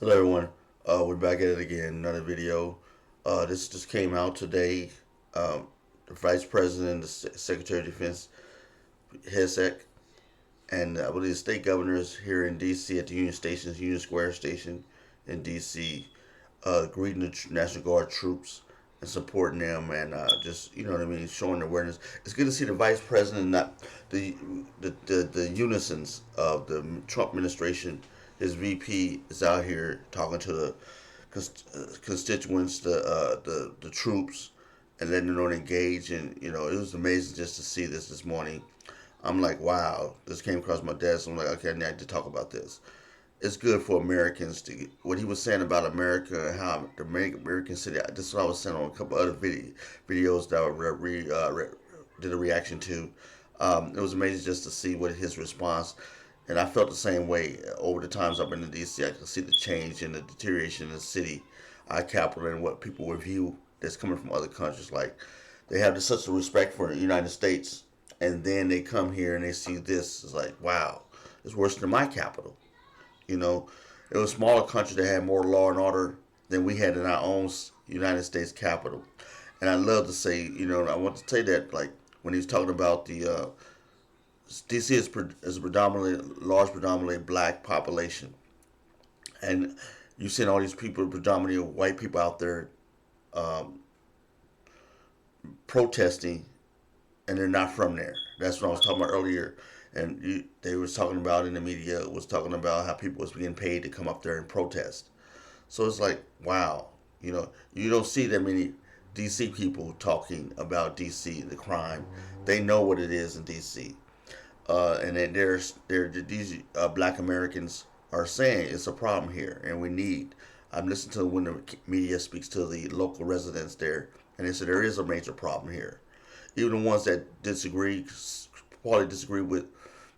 Hello everyone, we're back at it again, another video. This just came out today. The Vice President, the Secretary of Defense, Hegseth, and I believe the state governors here in D.C. at the Union Square Station in D.C. Greeting the National Guard troops and supporting them, and just, you know what I mean, showing awareness. It's good to see the Vice President, not the unisons of the Trump administration. His VP is out here talking to the constituents, the troops, and letting them know to engage. And it was amazing just to see this morning. I'm like, wow, this came across my desk. I'm like, okay, I need to talk about this. It's good for Americans to get what he was saying about America and how the American city. This is what I was saying on a couple other videos that I did a reaction to. It was amazing just to see what his response. And I felt the same way over the times I've been in D.C. I can see the change and the deterioration in the city, our capital, and what people would view that's coming from other countries. Like, they have such a respect for the United States, and then they come here and they see this. It's like, wow, it's worse than my capital. It was a smaller country that had more law and order than we had in our own United States capital. And I love to say, I want to say that, like, when he's talking about the DC is a predominantly black population, and you've seen all these people, predominantly white people, out there protesting, and they're not from there. That's what I was talking about earlier, and they was talking about in the media was talking about how people was being paid to come up there and protest. So it's like, wow, you don't see that many DC people talking about DC, the crime. They know what it is in DC. And then these black Americans are saying it's a problem here, and we need. I'm listening to when the media speaks to the local residents there, and they said there is a major problem here. Even the ones that probably disagree with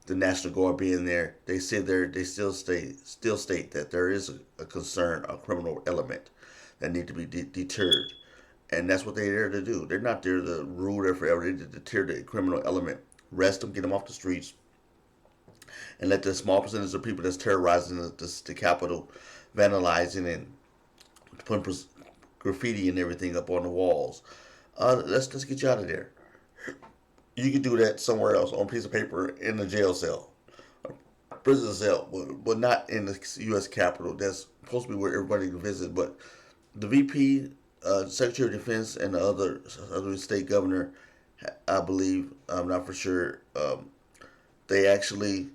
the National Guard being there, they said they still state that there is a concern, a criminal element that need to be deterred, and that's what they're there to do. They're not there to rule there forever. They're to deter the criminal element. Arrest them, get them off the streets, and let the small percentage of people that's terrorizing the Capitol, vandalizing and putting graffiti and everything up on the walls. Let's get you out of there. You can do that somewhere else on a piece of paper in a jail cell, a prison cell, but not in the U.S. Capitol. That's supposed to be where everybody can visit. But the VP, Secretary of Defense, and the other state governor, I believe, I'm not for sure, they actually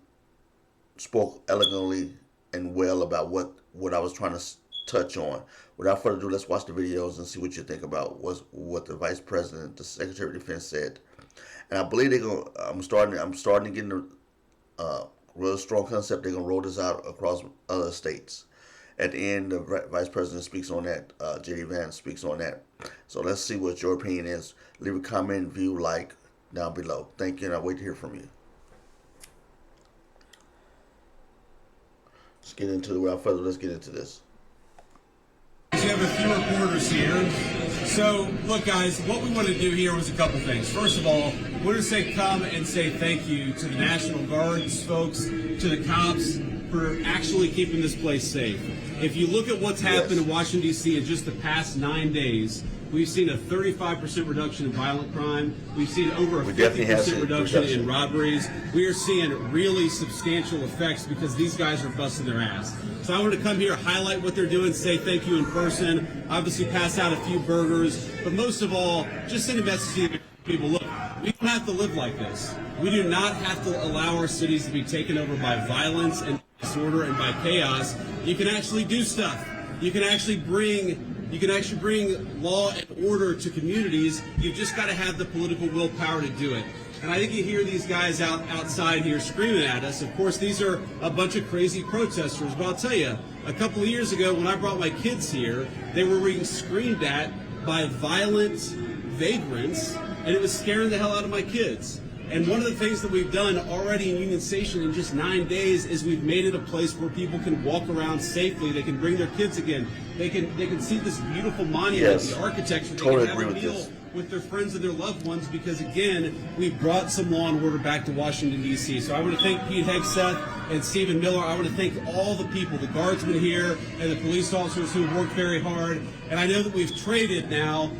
spoke elegantly and well about what I was trying to touch on. Without further ado, let's watch the videos and see what you think about what the Vice President, the Secretary of Defense said. And I believe I'm starting to get a real strong concept. They're gonna roll this out across other states. At the end, the Vice President speaks on that. Vance speaks on that. So let's see what your opinion is. Leave a comment, view, like down below. Thank you, and I'll wait to hear from you. Without further, let's get into this. We have a few reporters here. So, look, guys, what we want to do here was a couple things. First of all, we're going to come and say thank you to the National Guard's folks, to the cops, for actually keeping this place safe. If you look at what's happened in Washington, D.C. in just the past 9 days, we've seen a 35% reduction in violent crime. We've seen over a 50% reduction in robberies. We are seeing really substantial effects because these guys are busting their ass. So I want to come here, highlight what they're doing, say thank you in person, obviously pass out a few burgers, but most of all, just send a message to people. Look, we don't have to live like this. We do not have to allow our cities to be taken over by violence and disorder and by chaos. You can actually do stuff. You can actually bring law and order to communities. You've just got to have the political willpower to do it. And I think you hear these guys outside here screaming at us. Of course, these are a bunch of crazy protesters. But I'll tell you, a couple of years ago when I brought my kids here, they were being screamed at by violent vagrants, and it was scaring the hell out of my kids. And one of the things that we've done already in Union Station in just 9 days is we've made it a place where people can walk around safely. They can bring their kids again. They can see this beautiful monument, Yes. the architecture. They Totally can agree have a with meal this. with their friends and their loved ones because, again, we brought some law and order back to Washington, D.C. So I want to thank Pete Hegseth and Stephen Miller. I want to thank all the people, the guardsmen here and the police officers who have worked very hard. And I know that we've traded now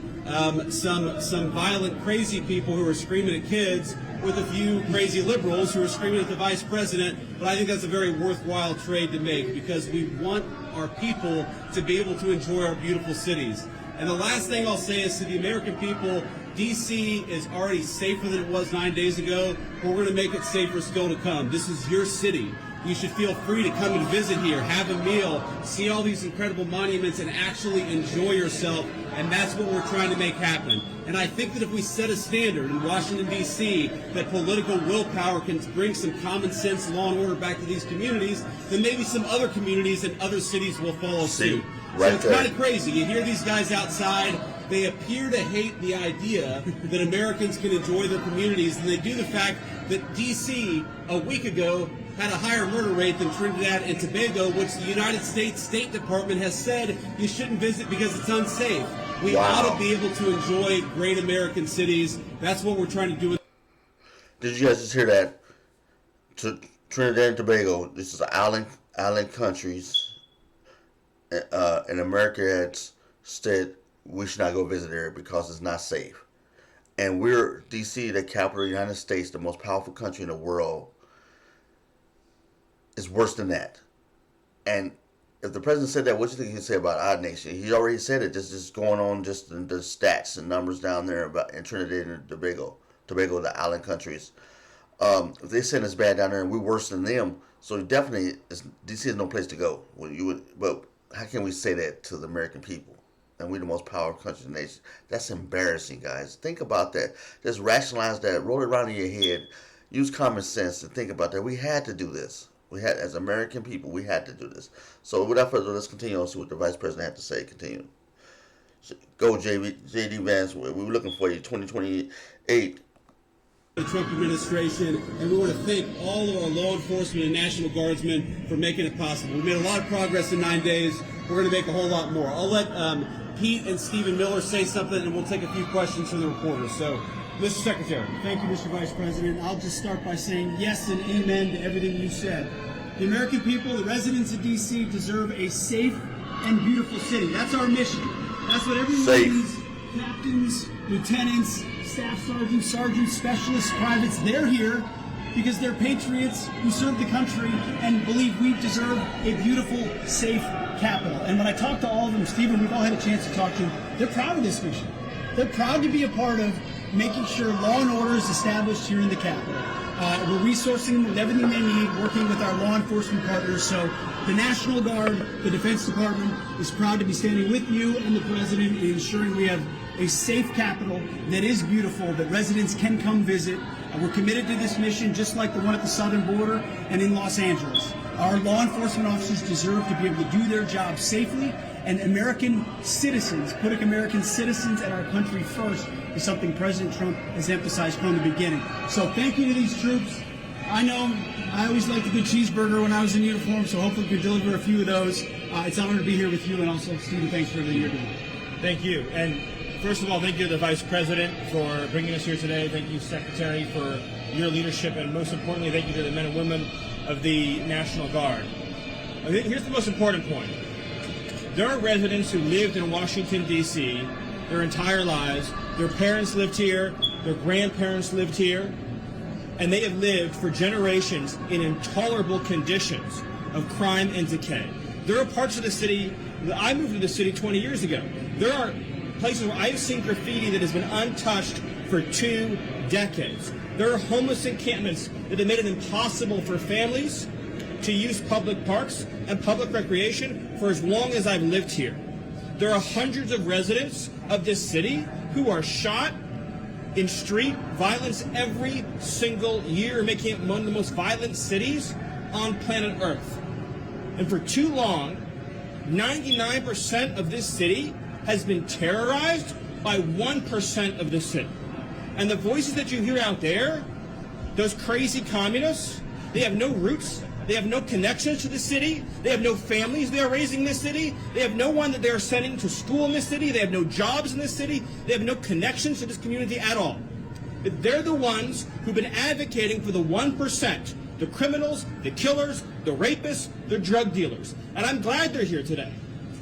some violent, crazy people who are screaming at kids with a few crazy liberals who are screaming at the vice president. But I think that's a very worthwhile trade to make because we want our people to be able to enjoy our beautiful cities. And the last thing I'll say is to the American people, D.C. is already safer than it was 9 days ago, but we're going to make it safer still to come. This is your city. You should feel free to come and visit here, have a meal, see all these incredible monuments, and actually enjoy yourself. And that's what we're trying to make happen. And I think that if we set a standard in Washington, D.C., that political willpower can bring some common sense, law and order back to these communities, then maybe some other communities and other cities will follow suit. Right so it's kind of crazy. You hear these guys outside. They appear to hate the idea that Americans can enjoy their communities, and they do the fact that D.C. a week ago had a higher murder rate than Trinidad and Tobago, which the United States State Department has said you shouldn't visit because it's unsafe. We ought to be able to enjoy great American cities. That's what we're trying to do. Did you guys just hear that? To Trinidad and Tobago, this is island countries, and America has said we should not go visit there because it's not safe. And we're D.C., the capital of the United States, the most powerful country in the world, is worse than that. And if the president said that, what do you think he can say about our nation? He already said it. Just going on just the stats and numbers down there about in Trinidad and Tobago, the island countries. If they send us bad down there and we're worse than them, so definitely D.C. is no place to go. But how can we say that to the American people? And we're the most powerful country in the nation. That's embarrassing, guys. Think about that. Just rationalize that. Roll it around in your head. Use common sense and think about that. We had to do this. As American people, we had to do this. So without further ado, let's continue on to see what the Vice President had to say. Continue. Go, J.D. Vance. We're looking for you, 2028. The Trump administration, and we want to thank all of our law enforcement and National Guardsmen for making it possible. We made a lot of progress in 9 days. We're going to make a whole lot more. I'll let Pete and Stephen Miller say something, and we'll take a few questions from the reporters. So, Mr. Secretary. Thank you, Mr. Vice President. I'll just start by saying yes and amen to everything you said. The American people, the residents of D.C. deserve a safe and beautiful city. That's our mission. That's what every one of these captains, lieutenants, staff sergeants, specialists, privates, they're here because they're patriots who serve the country and believe we deserve a beautiful, safe capital. And when I talk to all of them, Stephen, we've all had a chance to talk to them, they're proud of this mission. They're proud to be a part of making sure law and order is established here in the Capitol. We're resourcing them with everything they need, working with our law enforcement partners. So the National Guard, the Defense Department is proud to be standing with you and the President in ensuring we have a safe Capitol that is beautiful, that residents can come visit. We're committed to this mission, just like the one at the southern border and in Los Angeles. Our law enforcement officers deserve to be able to do their job safely, and American citizens, putting American citizens and our country first, is something President Trump has emphasized from the beginning. So thank you to these troops. I know I always liked a good cheeseburger when I was in uniform, so hopefully we can deliver a few of those. It's an honor to be here with you, and also, Stephen, thanks for everything you're doing. Thank you. And first of all, thank you to the Vice President for bringing us here today. Thank you, Secretary, for your leadership, and most importantly, thank you to the men and women of the National Guard. Here's the most important point. There are residents who lived in Washington, D.C. their entire lives. Their parents lived here. Their grandparents lived here. And they have lived for generations in intolerable conditions of crime and decay. There are parts of the city, I moved to the city 20 years ago. There are places where I've seen graffiti that has been untouched for 2 decades. There are homeless encampments that have made it impossible for families to use public parks and public recreation for as long as I've lived here. There are hundreds of residents of this city who are shot in street violence every single year, making it one of the most violent cities on planet Earth. And for too long, 99% of this city has been terrorized by 1% of the city. And the voices that you hear out there Those crazy communists, they have no roots. They have no connections to the city. They have no families they are raising in this city. They have no one that they are sending to school in this city. They have no jobs in this city. They have no connections to this community at all. They're the ones who've been advocating for the 1%, the criminals, the killers, the rapists, the drug dealers. And I'm glad they're here today.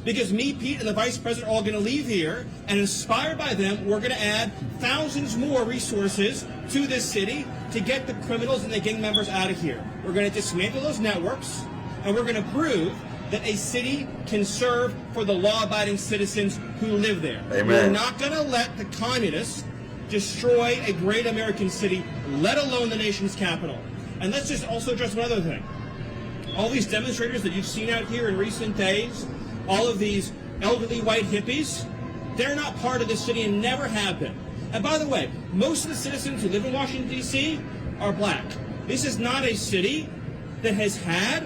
Because me, Pete, and the Vice President are all going to leave here, and inspired by them, we're going to add thousands more resources to this city to get the criminals and the gang members out of here. We're going to dismantle those networks, and we're going to prove that a city can serve for the law-abiding citizens who live there. Amen. We're not going to let the communists destroy a great American city, let alone the nation's capital. And let's just also address one other thing. All these demonstrators that you've seen out here in recent days, all of these elderly white hippies, they're not part of this city and never have been. And by the way, most of the citizens who live in Washington, D.C. are black. This is not a city that has had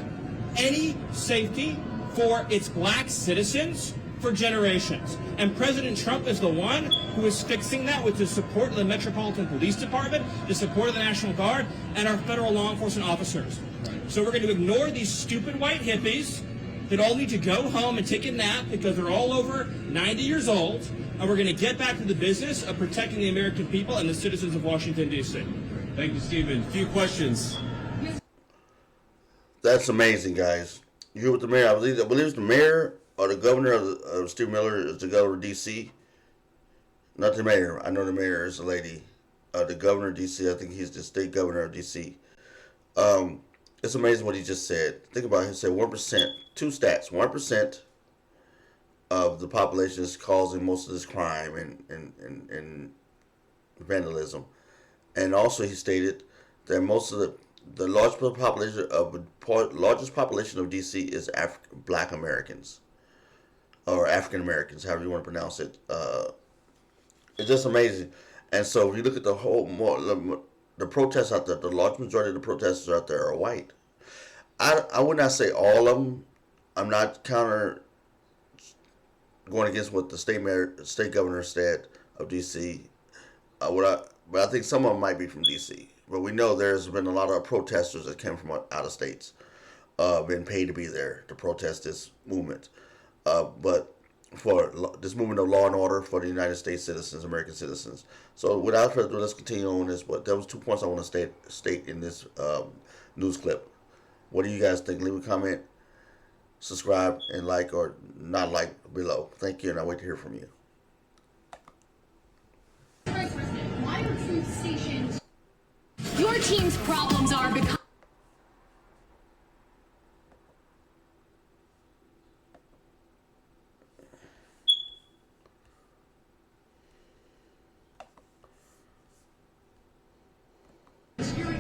any safety for its black citizens for generations. And President Trump is the one who is fixing that with the support of the Metropolitan Police Department, the support of the National Guard, and our federal law enforcement officers. So we're going to ignore these stupid white hippies that all need to go home and take a nap because they're all over 90 years old, and we're going to get back to the business of protecting the American people and the citizens of Washington, D.C. Thank you, Stephen. Few questions. That's amazing, guys. You hear what the mayor, I believe it's the mayor or the governor of Steve Miller is the governor of D.C. Not the mayor. I know the mayor is a lady. The governor of D.C., I think he's the state governor of D.C. It's amazing what he just said. Think about it. He said 1%, two stats. 1% of the population is causing most of this crime and vandalism. And also he stated that most of the largest population of D.C. is Black Americans or African Americans, however you want to pronounce it. It's just amazing. And so if you look at the protests out there, the large majority of the protesters out there are white. I would not say all of them. I'm not going against what the state governor said of D.C. But I think some of them might be from D.C. But we know there's been a lot of protesters that came from out of states, been paid to be there to protest this movement. But for this movement of law and order for the United States citizens, American citizens. So without further ado, let's continue on this. But there was 2 points I want to state in this news clip. What do you guys think? Leave a comment, subscribe, and like or not like below. Thank you, and I wait to hear from you. Vice President, why are truth stations? Your team's problems are because.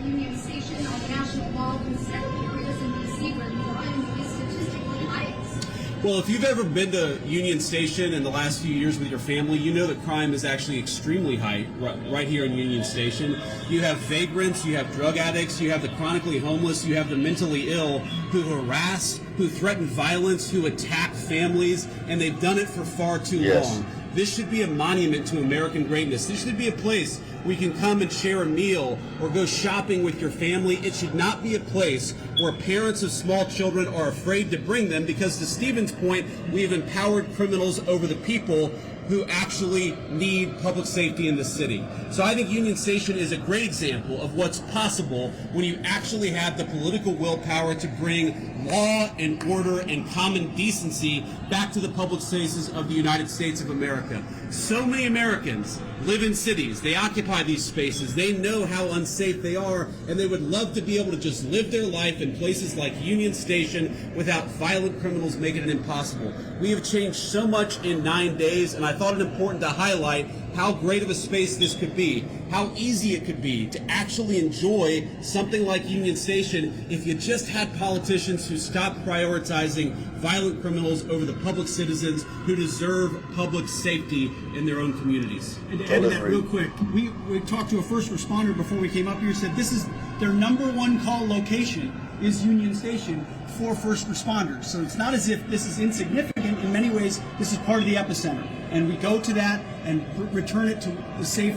Union Station on the National Mall in several areas in D.C. where crime is statistically highest. Well, if you've ever been to Union Station in the last few years with your family, you know that crime is actually extremely high right here in Union Station. You have vagrants, you have drug addicts, you have the chronically homeless, you have the mentally ill who harass, who threaten violence, who attack families, and they've done it for far too long. This should be a monument to American greatness. This should be a place where you can come and share a meal or go shopping with your family. It should not be a place where parents of small children are afraid to bring them because, to Stephen's point, we have empowered criminals over the people who actually need public safety in the city. So I think Union Station is a great example of what's possible when you actually have the political willpower to bring law and order and common decency back to the public spaces of the United States of America. So many Americans live in cities. They occupy these spaces. They know how unsafe they are, and they would love to be able to just live their life in places like Union Station without violent criminals making it impossible. We have changed so much in 9 days, and I thought it important to highlight how great of a space this could be, how easy it could be to actually enjoy something like Union Station if you just had politicians who stopped prioritizing violent criminals over the public citizens who deserve public safety in their own communities. And to add to that real quick, we talked to a first responder before we came up here, said this is their #1 call location is Union Station for first responders. So it's not as if this is insignificant. In many ways, this is part of the epicenter. And we go to that and return it to the safe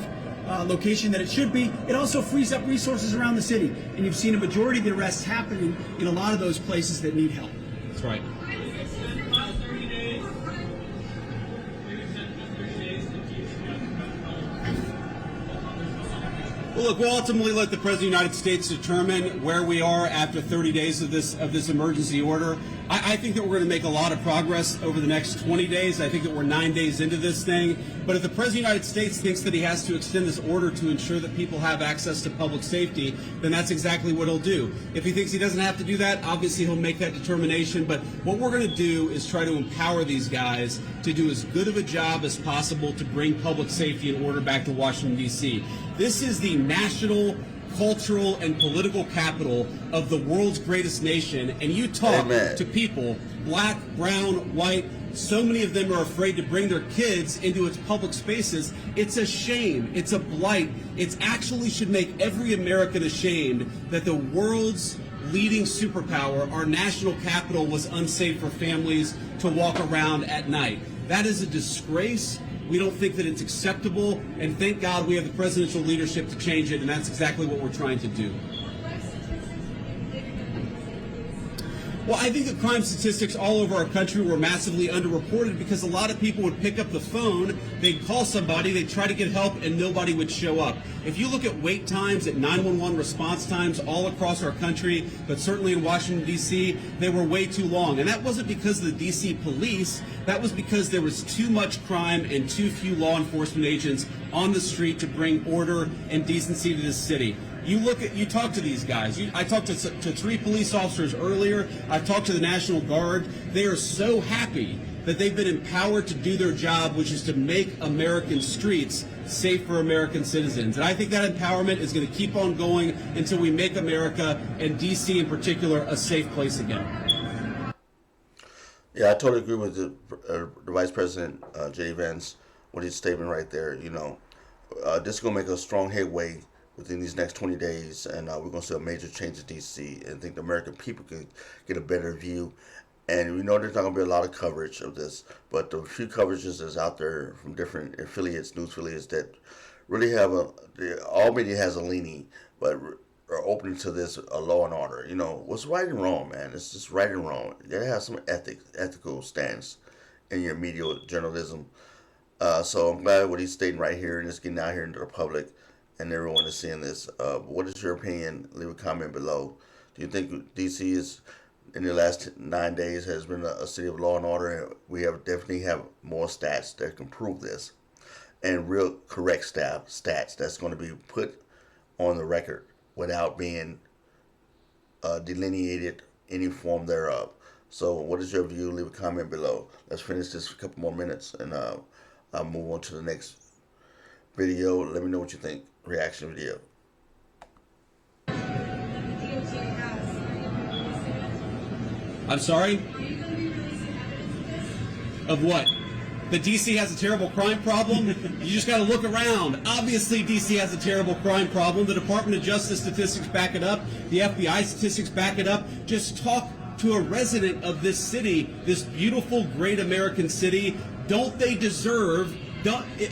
location that it should be. It also frees up resources around the city, and you've seen a majority of the arrests happening in a lot of those places that need help. That's right. Well, look, we'll ultimately let the President of the United States determine where we are after 30 days of this emergency order. I think that we're going to make a lot of progress over the next 20 days. I think that we're 9 days into this thing. But if the President of the United States thinks that he has to extend this order to ensure that people have access to public safety, then that's exactly what he'll do. If he thinks he doesn't have to do that, obviously he'll make that determination. But what we're going to do is try to empower these guys to do as good of a job as possible to bring public safety and order back to Washington, D.C. This is the national, cultural, and political capital of the world's greatest nation, and you talk to people, black, brown, white, so many of them are afraid to bring their kids into its public spaces. It's a shame. It's a blight. It actually should make every American ashamed that the world's leading superpower, our national capital, was unsafe for families to walk around at night. That is a disgrace. We don't think that it's acceptable, and thank God we have the presidential leadership to change it, and that's exactly what we're trying to do. Well, I think the crime statistics all over our country were massively underreported because a lot of people would pick up the phone, they'd call somebody, they'd try to get help, and nobody would show up. If you look at wait times, at 911 response times all across our country, but certainly in Washington, D.C., they were way too long. And that wasn't because of the D.C. police. That was because there was too much crime and too few law enforcement agents on the street to bring order and decency to this city. You talk to these guys. I talked to 3 police officers earlier. I've talked to the National Guard. They are so happy that they've been empowered to do their job, which is to make American streets safe for American citizens. And I think that empowerment is going to keep on going until we make America, and D.C. in particular, a safe place again. Yeah, I totally agree with the Vice President, J.D. Vance, with his statement right there. This is going to make a strong headway within these next 20 days, and we're going to see a major change in D.C. and I think the American people can get a better view. And we know there's not going to be a lot of coverage of this, but the few coverages that's out there from different affiliates, news affiliates, that really have all media has a leaning, but are open to this law and order. What's right and wrong, man? It's just right and wrong. You got to have some ethical stance in your media journalism. So I'm glad what he's stating right here, and it's getting out here into the public, and everyone is seeing this. What is your opinion? Leave a comment below. Do you think D.C. is, in the last 9 days, has been a city of law and order? We definitely have more stats that can prove this, and real correct stats that's going to be put on the record without being delineated any form thereof. So what is your view? Leave a comment below. Let's finish this for a couple more minutes, and I'll move on to the next video. Let me know what you think. Reaction video. I'm sorry? Of what? That D.C. has a terrible crime problem? You just got to look around. Obviously, D.C. has a terrible crime problem. The Department of Justice statistics back it up. The FBI statistics back it up. Just talk to a resident of this city, this beautiful, great American city. Don't they deserve...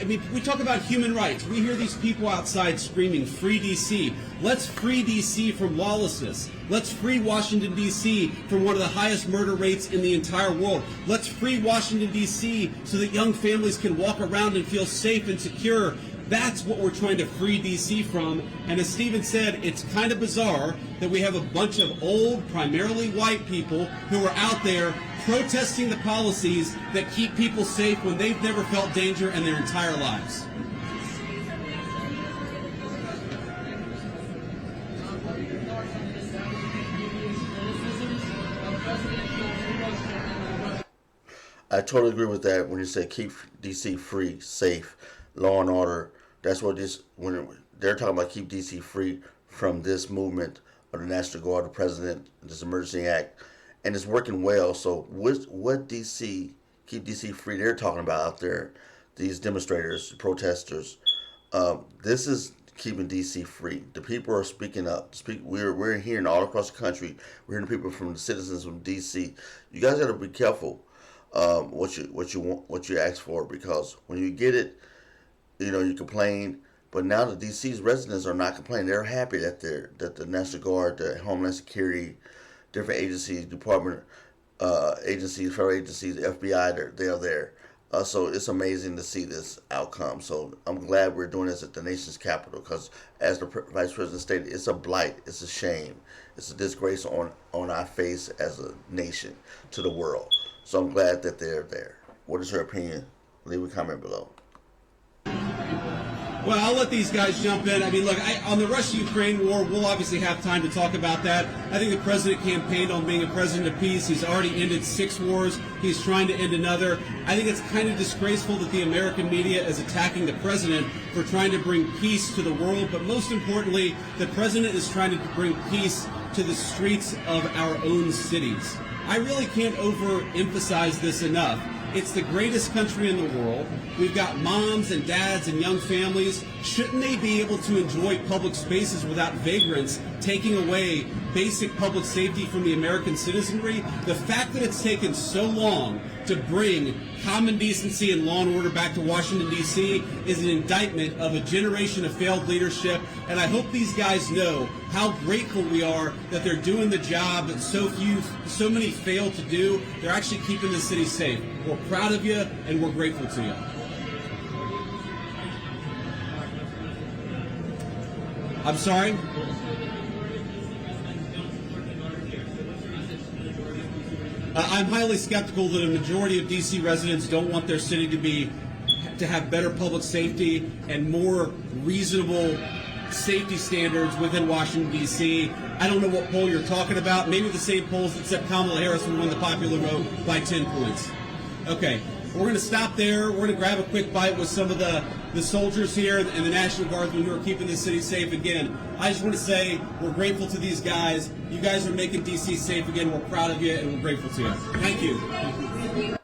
we talk about human rights. We hear these people outside screaming, "Free D.C." Let's free D.C. from lawlessness. Let's free Washington, D.C. from one of the highest murder rates in the entire world. Let's free Washington, D.C. so that young families can walk around and feel safe and secure. That's what we're trying to free D.C. from. And as Stephen said, it's kind of bizarre that we have a bunch of old, primarily white people who are out there protesting the policies that keep people safe when they've never felt danger in their entire lives. I totally agree with that when you say keep D.C. free, safe, law and order. That's what when they're talking about keep D.C. free from this movement of the National Guard, the President, this Emergency Act, and it's working well. So what D.C., keep D.C. free, they're talking about out there, these demonstrators, protesters, this is keeping D.C. free. The people are speaking up. We're hearing all across the country. We're hearing people from the citizens from D.C. You guys got to be careful what you ask for, because when you get it, you complain, But now the DC's residents are not complaining. They're happy that the National Guard, the Homeland Security, different agencies, department agencies, federal agencies, the FBI, they're there. So it's amazing to see this outcome. So I'm glad we're doing this at the nation's capital because, as the vice president stated, it's a blight, it's a shame, it's a disgrace on our face as a nation to the world. So I'm glad that they're there. What is your opinion? Leave a comment below. Well, I'll let these guys jump in. I mean, look, on the Russia-Ukraine war, we'll obviously have time to talk about that. I think the president campaigned on being a president of peace. He's already ended 6 wars. He's trying to end another. I think it's kind of disgraceful that the American media is attacking the president for trying to bring peace to the world. But most importantly, the president is trying to bring peace to the streets of our own cities. I really can't overemphasize this enough. It's the greatest country in the world. We've got moms and dads and young families. Shouldn't they be able to enjoy public spaces without vagrants taking away basic public safety from the American citizenry? The fact that it's taken so long to bring common decency and law and order back to Washington, D.C. is an indictment of a generation of failed leadership, and I hope these guys know how grateful we are that they're doing the job that so many fail to do. They're actually keeping the city safe. We're proud of you, and we're grateful to you. I'm sorry? I'm highly skeptical that a majority of D.C. residents don't want their city to have better public safety and more reasonable safety standards within Washington, D.C. I don't know what poll you're talking about. Maybe the same polls that said Kamala Harris would win the popular vote by 10 points. Okay, we're going to stop there. We're going to grab a quick bite with some of the soldiers here and the National Guardsmen who are keeping the city safe again. I just want to say we're grateful to these guys. You guys are making D.C. safe again. We're proud of you, and we're grateful to you. Thank you.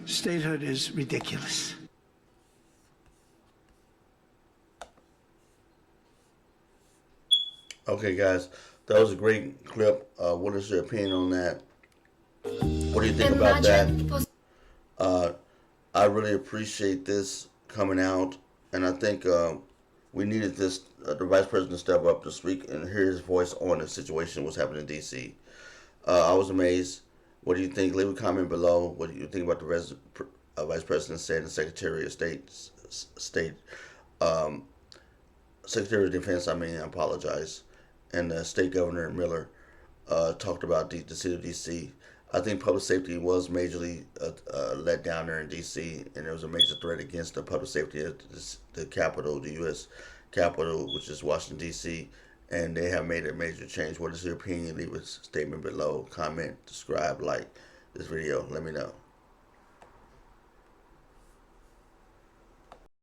Statehood is ridiculous. Okay, guys, that was a great clip. What is your opinion on that? What do you think about that? I really appreciate this coming out, and I think we needed this the vice president to step up this week and hear his voice on the situation what's happening in D.C. I was amazed. What do you think? Leave a comment below. What do you think about the vice president saying the Secretary of Secretary of Defense? I apologize. And State Governor Miller talked about the city of D.C. I think public safety was majorly let down there in D.C., and there was a major threat against the public safety of the capital, the U.S. capital, which is Washington, D.C., and they have made a major change. What is your opinion? Leave a statement below, comment, subscribe, like this video. Let me know.